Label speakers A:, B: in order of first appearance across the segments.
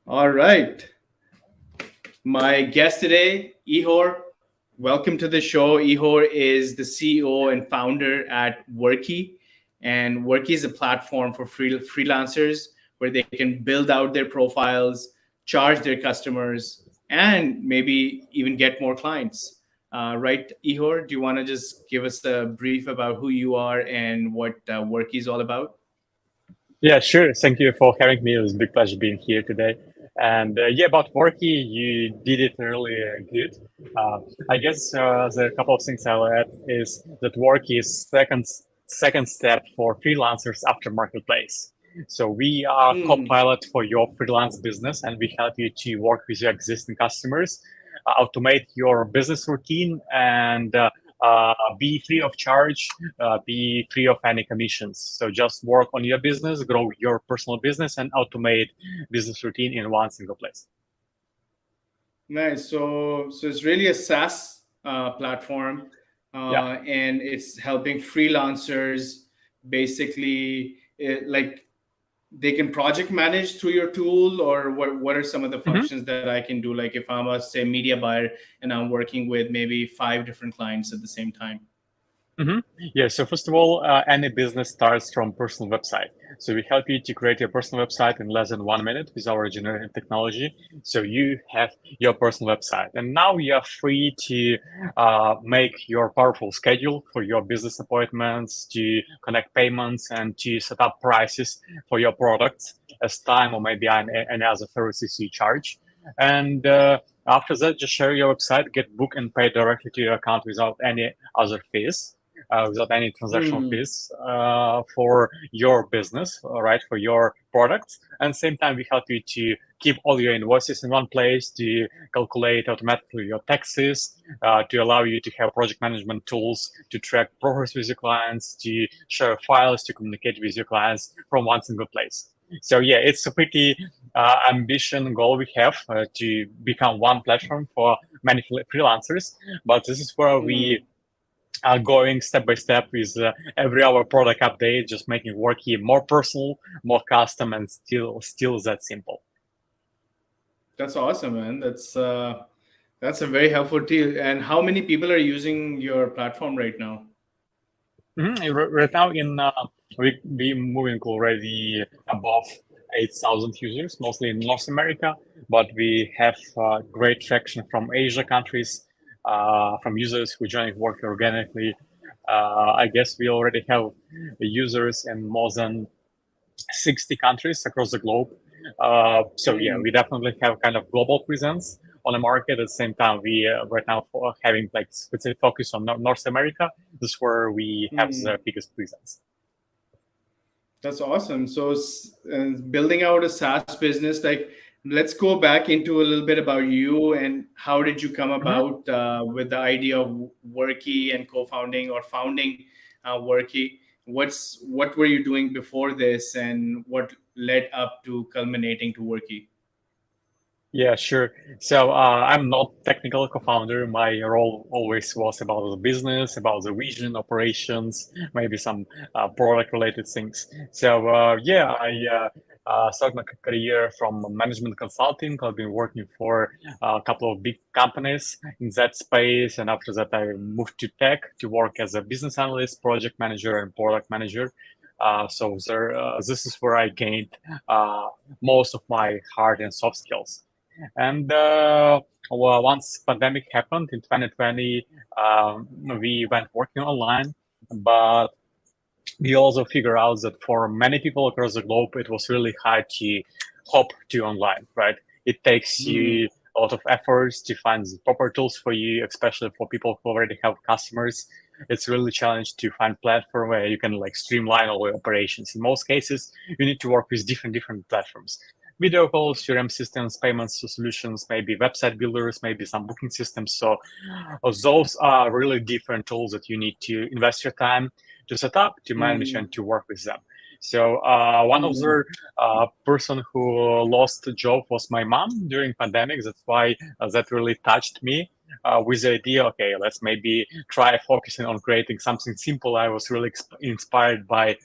A: All right. My guest today, Ihor. Welcome to the show. Ihor is the CEO and founder at Workee. And Workee is a platform for freelancers where they can build out their profiles, charge their customers, and maybe even get more clients. Right, Ihor? Do you want to just give us a brief about who you are and what Workee is all about?
B: Yeah, sure. Thank you for having me. It was a big pleasure being here today. And yeah, about Workee, you did it really good. Uh, I guess the couple of things I'll add is that Workee is second step for freelancers after marketplace. So we are
A: Hmm.
B: co-pilot for your freelance business, and we help you to work with your existing customers, automate your business routine, and be free of charge, be free of any commissions. So just work on your business, grow your personal business, and automate business routine in one single place.
A: Nice. So it's really a SaaS platform,
B: Yeah.
A: and it's helping freelancers basically like they can project manage through your tool, or what are some of the
B: Mhm.
A: functions that I can do? Like if I'm a say media buyer and I'm working with maybe five different clients at the same time.
B: hmm Yeah, so first of all, any business starts from personal website. So we help you to create your personal website in less than 1 minute with our generative technology. So you have your personal website, and now you are free to make your powerful schedule for your business appointments, to connect payments, and to set up prices for your products as time or maybe any other services you charge. And after that, just share your website, get booked, and pay directly to your account without any other fees, without any transactional
A: Hmm.
B: fees for your business, right, for your products. And same time, we help you to keep all your invoices in one place, to calculate automatically your taxes, to allow you to have project management tools, to track progress with your clients, to share files, to communicate with your clients from one single place. So yeah, it's a pretty ambition goal we have to become one platform for many freelancers. But this is where we
A: Hmm.
B: are going step by step with every hour product update, just making Workee more personal, more custom, and still that simple.
A: That's awesome, man. That's a very helpful tool. And how many people are using your platform right now?
B: Right now, we moving already above 8,000 users, mostly in North America, but we have great traction from Asia countries, from users who join Workee organically. I guess we already have users in more than 60 countries across the globe. So yeah,
A: Hmm.
B: we definitely have kind of global presence on the market. At the same time, we right now having like specific focus on North America. This is where we have
A: Hmm.
B: the biggest presence.
A: That's awesome. So, building out a SaaS business, like, let's go back into a little bit about you and how did you come
B: Mhm.
A: about with the idea of Workee and co-founding or founding Workee? What were you doing before this, and what led up to culminating to Workee?
B: Yeah, sure. So I'm not technical co-founder. My role always was about the business, about the vision, operations, maybe some product-related things. So yeah, I started my career from management consulting. I've been working for a couple of big companies in that space, and after that, I moved to tech to work as a business analyst, project manager, and product manager. This is where I gained uh, most of my hard and soft skills. And well, once pandemic happened in 2020, we went working online, but we also figure out that for many people across the globe, it was really hard to hop to online, right? It takes
A: Hmm.
B: you a lot of efforts to find the proper tools for you, especially for people who already have customers. It's really a challenge to find platform where you can like streamline all your operations. In most cases, you need to work with different platforms. Video calls, CRM systems, payments solutions, maybe website builders, maybe some booking systems. So those are really different tools that you need to invest your time to set up, to manage,
A: Hmm.
B: and to work with them. So one of
A: Hmm.
B: the person who lost a job was my mom during pandemic. That's why that really touched me with the idea. Okay, let's maybe try focusing on creating something simple. I was really inspired by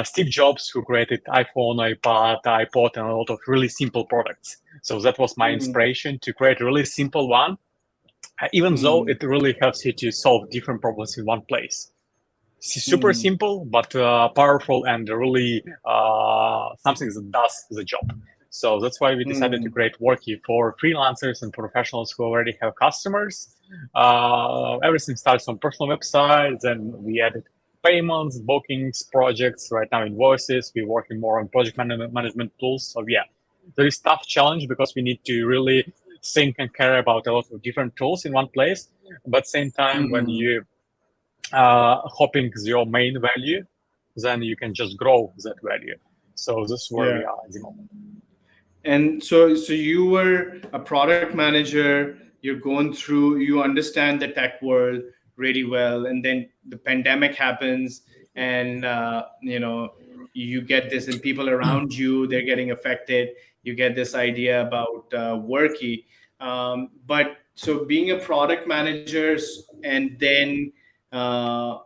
B: Steve Jobs, who created iPhone, iPad, iPod, and a lot of really simple products. So that was my
A: Mm,
B: inspiration to create a really simple one, even though
A: mm,
B: it really helps you to solve different problems in one place. Super
A: mm,
B: simple, but powerful and really something that does the job. So that's why we decided to
A: mm,
B: create Workee for freelancers and professionals who already have customers. Everything starts from personal websites, then we added payments, bookings, projects. Right now, invoices. We're working more on project management tools. So yeah, there is tough challenge because we need to really think and care about a lot of different tools in one place. But same time, when
A: mm.
B: you hopping is your main value, then you can just grow that value. So this is where we
A: Yeah.
B: are at the moment.
A: And so you were a product manager, you're going through, you understand the tech world really well, and then the pandemic happens, and you get this, and people around you, they're getting affected. You get this idea about Workee. But so being a product manager, and then uh,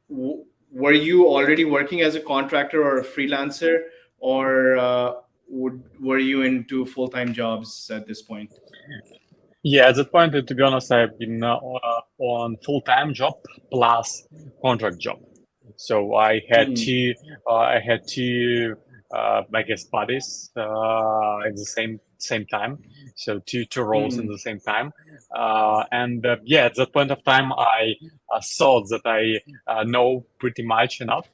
A: were you already working as a contractor or a freelancer, or were you into full-time jobs at this point?
B: Yeah, at that point, to be honest, I've been on full-time job plus contract job. So
A: Hmm.
B: I had two, I guess, buddies at the same time. So two roles in
A: Hmm.
B: the same time. And yeah, at that point of time, I thought that I know pretty much enough.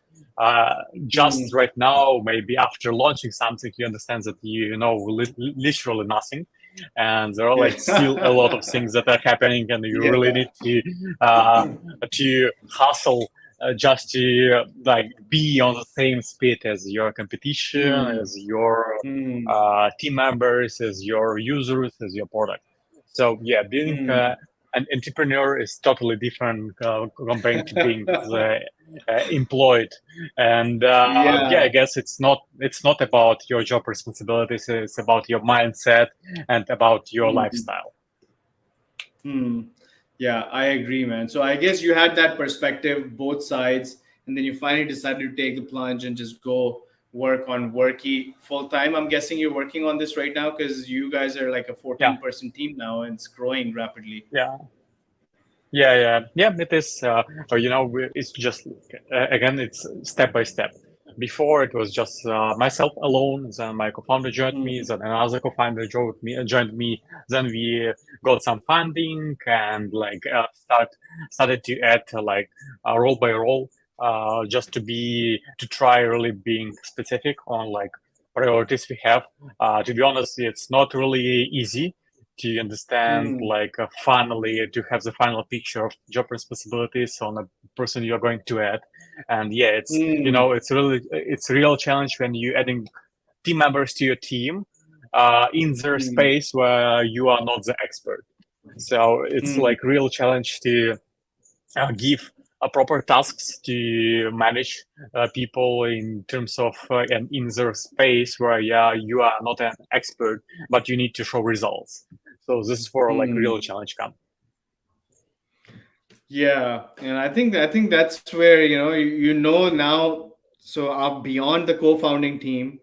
B: Just
A: Hmm.
B: right now, maybe after launching something, you understand that you know literally nothing, and there are like still a lot of
A: Yeah.
B: things that are happening, and you really
A: Yeah.
B: need uh, to hustle just to like be on the same speed as your competition,
A: Hmm.
B: as your
A: Hmm.
B: team members, as your users, as your product. So yeah, being
A: Hmm.
B: an entrepreneur is totally different comparing to being employed. And yeah, I
A: Yeah.
B: guess it's not about your job responsibilities. It's about your mindset and about your
A: Hmm.
B: lifestyle.
A: Hmm. Yeah, I agree, man. So I guess you had that perspective, both sides, and then you finally decided to take the plunge and just go work on Workee full time. I'm guessing you're working on this right now because you guys are like a
B: Yeah,
A: 14-person team now, and it's growing rapidly.
B: yeah. Yeah. It is. It's just again, it's step by step. Before it was just myself alone. Then my co-founder joined me.
A: Hmm.
B: Then another co-founder joined me. Then we got some funding and like started to add role by role, just to try really being specific on like priorities we have. To be honest, it's not really easy to understand
A: Hmm.
B: like finally to have the final picture of job responsibilities on a person you're going to add. And yeah,
A: Hmm.
B: it's a real challenge when you're adding team members to your team in their
A: Hmm.
B: space where you are not the expert. So it's
A: Hmm.
B: like real challenge to give proper tasks to manage people in terms of and in their space where yeah you are not an expert but you need to show results. So this is where like real
A: Hmm.
B: challenge come.
A: Yeah, and I think that's where you know now. So beyond the co-founding team,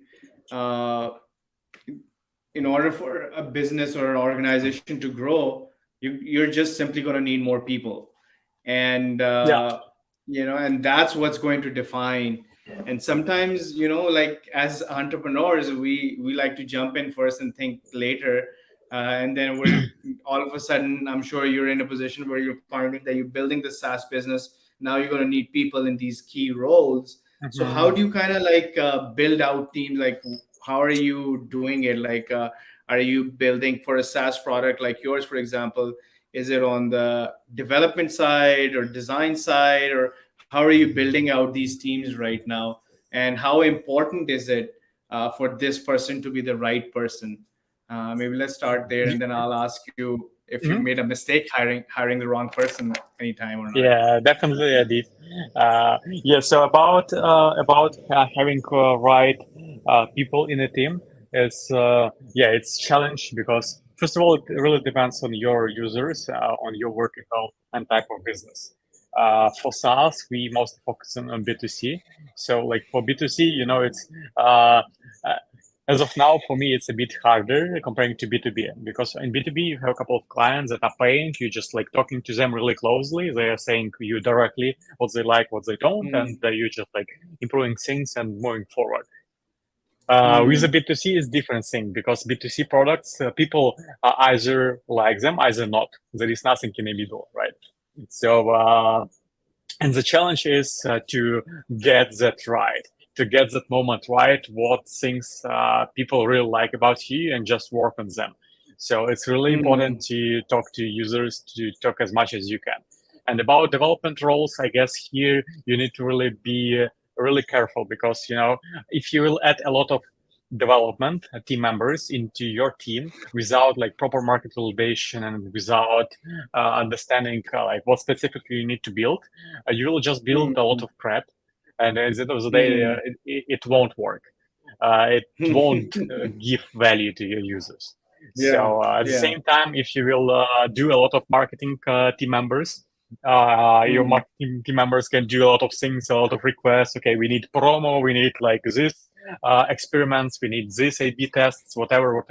A: uh, in order for a business or an organization to grow, you're just simply going to need more people, and
B: Yeah.
A: and that's what's going to define. And sometimes, like as entrepreneurs, we like to jump in first and think later, and then we're all of a sudden, I'm sure you're in a position where you're finding that you're building the SaaS business. Now you're going to need people in these key roles. So how
B: Mhm.
A: do you kind of like build out teams? Like, how are you doing it? Like, are you building for a SaaS product like yours, for example? Is it on the development side or design side, or how are you building out these teams right now? And how important is it for this person to be the right person? Maybe let's start there, and then I'll ask you if you've
B: Mhm.
A: made a mistake hiring the wrong person anytime or not.
B: Yeah, definitely I did. Yeah, so about having right people in a team, it's challenge because first of all it really depends on your users, on your vertical and type of business. For SaaS, we mostly focus on B2C. So like for B2C, it's as of now, for me, it's a bit harder comparing to B2B, because in B2B, you have a couple of clients that are paying you, just like talking to them really closely. They are saying to you directly what they like, what they don't, and you just like improving things and moving forward. With the B2C is different thing, because B2C products, people either like them, either not. There is nothing in the middle, right? So, and the challenge is to get that right, to get that moment right, what things people really like about you, and just work on them. So it's really important to talk to users, to talk as much as you can. And about development roles, I guess here you need to really be really careful, because, if you will add a lot of development team members into your team without like proper market validation and without understanding like what specifically you need to build, you will just build a lot of crap, and at the end of the day, it won't work. It won't give value to your users.
A: Yeah,
B: So at the
A: yeah.
B: same time, if you will do a lot of marketing team members, your marketing team members can do a lot of things, a lot of requests. Okay, we need promo, we need like this experiments, we need this A/B tests, whatever.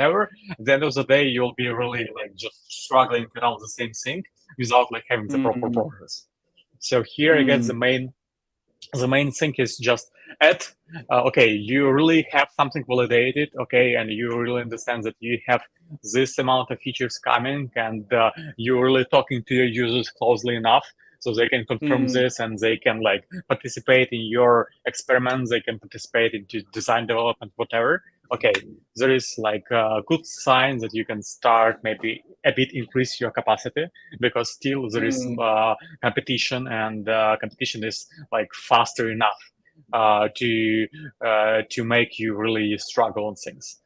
B: At the end of the day, you'll be really like just struggling around the same thing without like having the proper progress. So here, I guess the main thing is just add, okay, you really have something validated, okay, and you really understand that you have this amount of features coming, and you're really talking to your users closely enough so they can confirm this, and they can like participate in your experiments, they can participate into design development, whatever. Okay, there is like a good sign that you can start maybe a bit increase your capacity, because still there is competition, and competition is like faster enough to make you really struggle on things.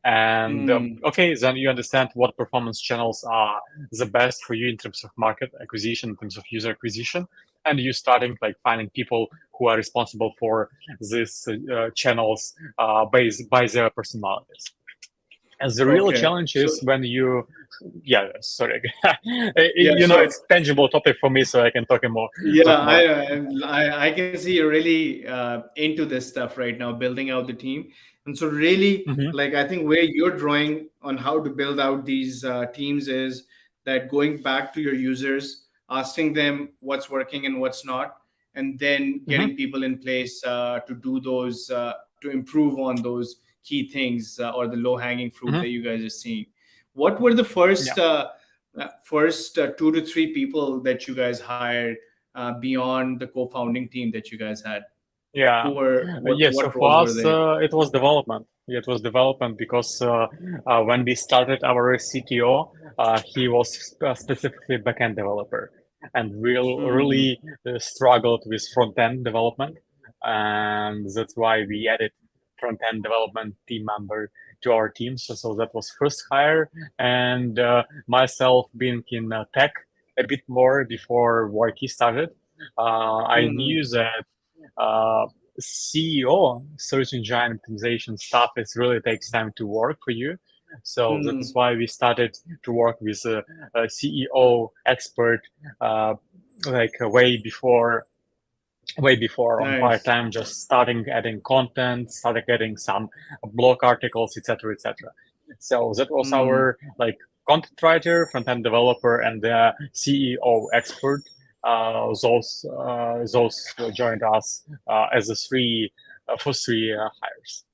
B: And okay, then you understand what performance channels are the best for you in terms of market acquisition, in terms of user acquisition, and you starting like finding people who are responsible for these channels based by their personalities. And the real
A: Okay.
B: challenge
A: So
B: is when yeah, sorry,
A: yeah,
B: it's tangible topic for me, so I can
A: yeah,
B: talk more.
A: I can see you're really into this stuff right now, building out the team. And so really,
B: Hmm.
A: like I think where you're drawing on how to build out these teams is that going back to your users, asking them what's working and what's not, and then
B: Hmm.
A: getting people in place to do those to improve on those key things or the low hanging fruit
B: Hmm.
A: that you guys are seeing. What were the
B: Yeah.
A: first 2 to 3 people that you guys hired beyond the co-founding team that you guys had?
B: Yeah.
A: Who were
B: Yeah. So
A: what
B: for
A: roles were
B: us,
A: they?
B: it was development. Yeah, it was development because when we started our CTO, he was specifically backend developer, and we
A: Hmm.
B: really struggled with front-end development, and that's why we added front-end development team member to our team. So that was first hire, and myself being in tech a bit more before Workee started, I
A: Hmm.
B: knew that uh, CEO, search engine optimization stuff, it really takes time to work for you. So that is
A: Hmm.
B: why we started to work with a CEO expert, uh, like way before on part
A: Nice.
B: time, just starting adding content, starting getting some blog articles, etc., etc. So that was
A: Hmm.
B: our like content writer, front end developer, and the CEO expert. Those joined us as the first three hires.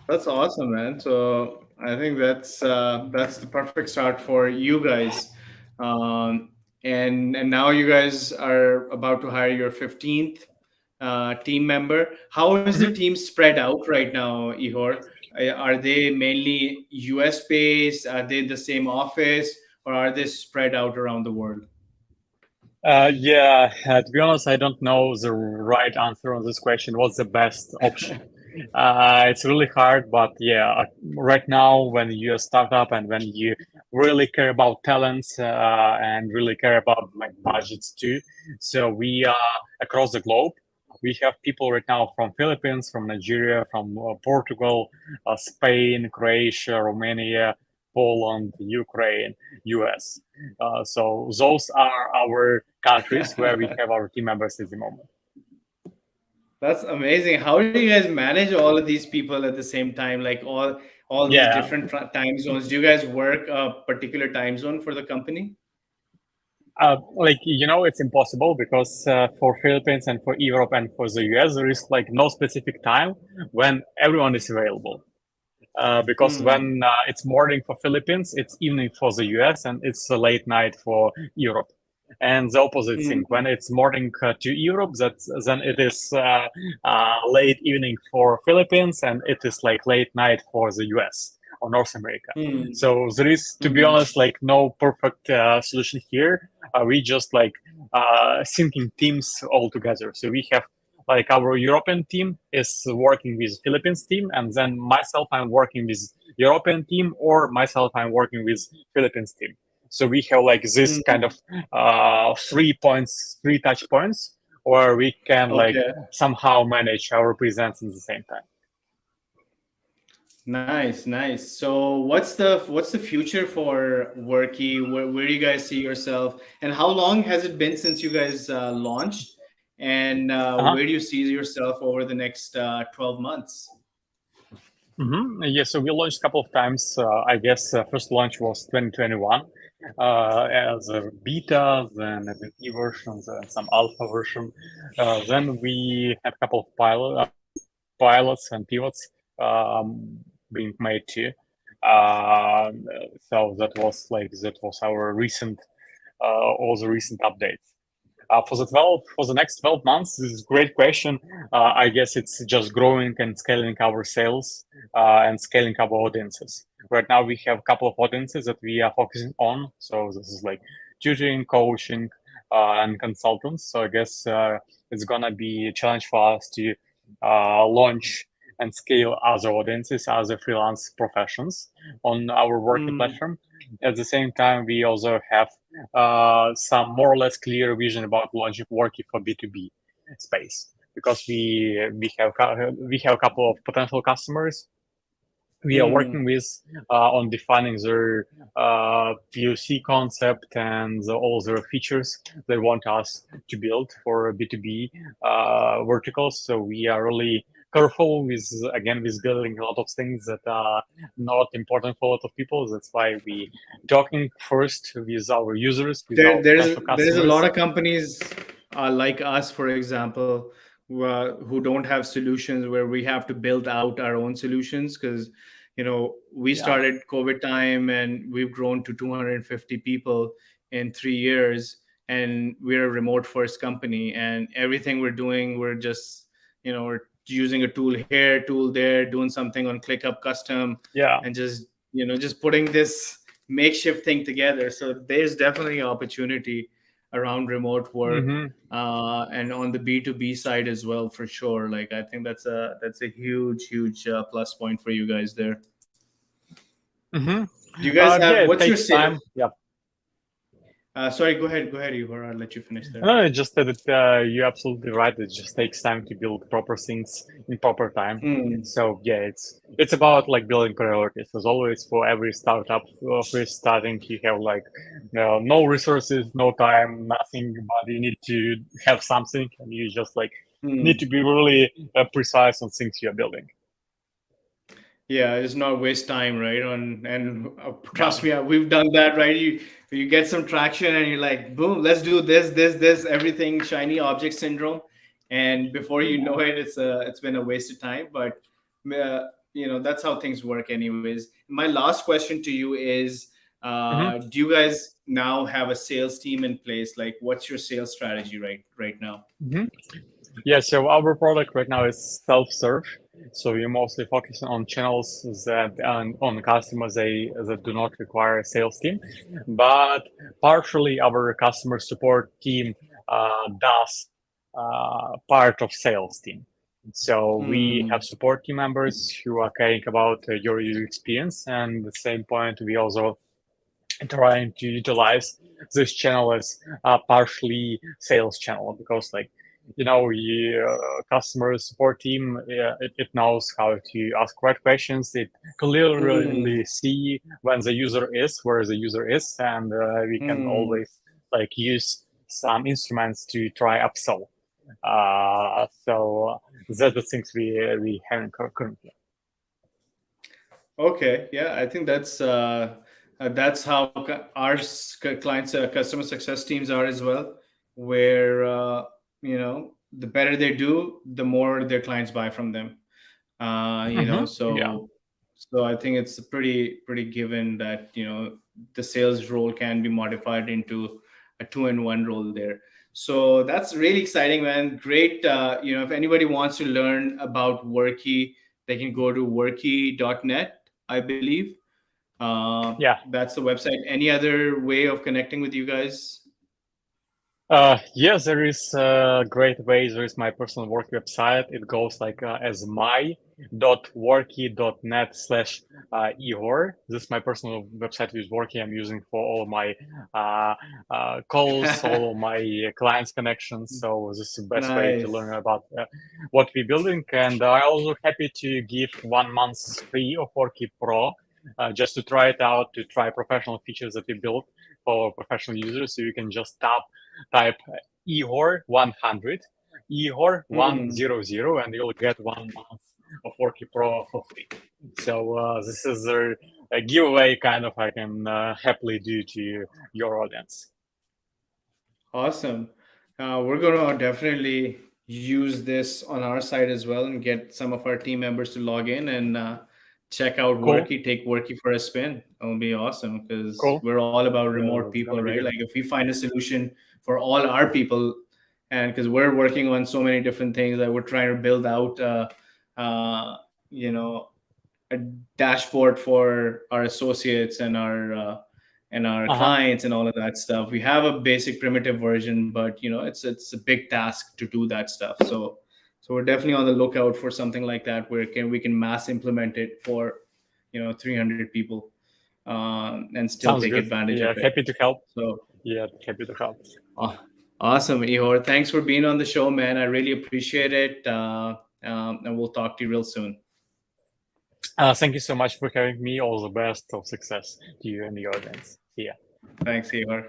A: That's awesome, man. So I think that's the perfect start for you guys. Um, and now you guys are about to hire your 15th team member. How is the
B: Mhm.
A: team spread out right now, Ihor? Are they mainly US based? Are they the same office, or are they spread out around the world?
B: Yeah, to be honest, I don't know the right answer on this question. What's the best option? It's really hard, but yeah, right now when you're a startup and when you really care about talents and really care about like budgets too, so we are across the globe. We have people right now from Philippines, from Nigeria, from Portugal, Spain, Croatia, Romania. Poland, Ukraine, US. So those are our countries where we have our team members at the moment.
A: That's amazing. How do you guys manage all of these people at the same time? Like all these
B: Yeah.
A: different time zones. Do you guys work a particular time zone for the company?
B: It's impossible because for Philippines and for Europe and for the US, there is like no specific time when everyone is available. Because
A: Hmm.
B: when it's morning for Philippines, it's evening for the US, and it's a late night for Europe. And the opposite thing,
A: Hmm.
B: when it's morning to Europe, then it is late evening for Philippines, and it is like late night for the US or North America.
A: Hmm.
B: So there is, to be
A: Hmm.
B: honest, like no perfect solution here. We just like syncing teams all together. So we have like our European team is working with Philippines team, and then myself I'm working with European team, or myself I'm working with Philippines team. So we have like this kind
A: Hmm.
B: of 3 touch points, where we can like
A: Okay.
B: somehow manage our presence in the same time.
A: Nice, nice. So what's the future for Workee? Where do you guys see yourself? And how long has it been since you guys launched? And
B: Uh-huh.
A: where do you see yourself over the next 12 months?
B: Yeah, so we launched a couple of times. I guess first launch was 2021 as a beta, then a beta version, then some alpha version. Then we had a couple of pilots and pivots being made too. So that was our recent all the recent updates. For the next 12 months, this is a great question. I guess it's just growing and scaling our sales and scaling our audiences. Right now, we have a couple of audiences that we are focusing on. So this is like tutoring, coaching, and consultants. So I guess it's gonna be a challenge for us to launch and scale other audiences, other freelance professions on our Workee
A: Hmm.
B: platform. At the same time, we also have some more or less clear vision about launching Workee for B2B space, because we have a couple of potential customers we are
A: Hmm.
B: working with on defining their POC concept and all their features they want us to build for B2B verticals. So we are really careful with building a lot of things that are not important for a lot of people. That's why we talking first with our users, with our potential
A: There's a lot
B: customers.
A: of companies like us, for example, who don't have solutions where we have to build out our own solutions because we
B: Yeah,
A: started COVID time and we've grown to 250 people in 3 years, and we're a remote first company, and everything we're doing, we're just we're using a tool here, tool there, doing something on ClickUp custom,
B: yeah.
A: and just putting this makeshift thing together. So there's definitely opportunity around remote work,
B: hmm
A: and on the B2B side as well, for sure. Like I think that's a huge plus point for you guys there.
B: hmm
A: Do you guys
B: Yeah,
A: have
B: it
A: what's your
B: takes
A: sale?
B: time. Yeah.
A: Sorry, go ahead, Igor. I'll let you finish there.
B: No, it's just that you're absolutely right. It just takes time to build proper things in proper time.
A: Hmm.
B: So yeah, it's about like building priorities. As always, for every startup, first starting, you have like no resources, no time, nothing, but you need to have something, and you just like need
A: Hmm.
B: to be really precise on things you're building.
A: Yeah, just not waste time, right? On and
B: Yeah.
A: trust me, we've done that, right? You get some traction and you're like, boom, let's do this, everything shiny object syndrome, and before you know it, it's been a waste of time. But that's how things work, anyways. My last question to you is,
B: hmm
A: do you guys now have a sales team in place? Like, what's your sales strategy right now?
B: hmm Yeah, so our product right now is self-serve. So we're mostly focusing on channels that on customers that do not require a sales team, but partially our customer support team does part of sales team. So we
A: Hmm.
B: have support team members who are caring about your user experience, and at the same point we also trying to utilize this channel as a partially sales channel, because like customer support team, it knows how to ask right questions. It clearly see when the user is, where the user is, and we can always like use some instruments to try upsell. So that's the things we have currently.
A: Okay, yeah, I think that's how our clients, customer success teams are as well. Where the better they do, the more their clients buy from them.
B: Yeah.
A: So I think it's pretty given that the sales role can be modified into a two-in-one role there. So that's really exciting, man. Great. If anybody wants to learn about Workee, they can go to workee.net, I believe.
B: Yeah.
A: That's the website. Any other way of connecting with you guys?
B: Yes, there is great ways. There is my personal work website. It goes like as my.workee.net/Ihor. This is my personal website with Workee I'm using for all my uh, calls, all my clients connections. So this is the best way to
A: Nice.
B: learn about what we're building. And I also happy to give 1 month free of Workee Pro. Just to try it out, to try professional features that we built for professional users. So you can just type Ihor 100, Ihor
A: Hmm.
B: 100, and you'll get 1 month of Workee Pro for free. So this is a giveaway kind of I can happily do to your audience.
A: Awesome. We're going to definitely use this on our side as well and get some of our team members to log in and check out
B: Cool,
A: Workee, take Workee for a spin. It'll be awesome because
B: cool.
A: we're all about
B: Yeah,
A: remote
B: it's
A: people,
B: gonna be
A: right?
B: good.
A: Like if we find a solution for all our people, and because we're working on so many different things that we're trying to build out, uh, you know, a dashboard for our associates and our
B: Uh-huh.
A: clients and all of that stuff. We have a basic primitive version, but it's a big task to do that stuff. So we're definitely on the lookout for something like that where we can mass implement it for 300 people and still
B: Sounds
A: take
B: good.
A: advantage of
B: Yeah,
A: it.
B: happy to help.
A: So
B: Yeah, happy to help.
A: awesome, Ihor. Thanks for being on the show, man. I really appreciate it. And we'll talk to you real soon.
B: Thank you so much for having me. All the best of success to you and the audience. See ya.
A: Thanks, Ihor.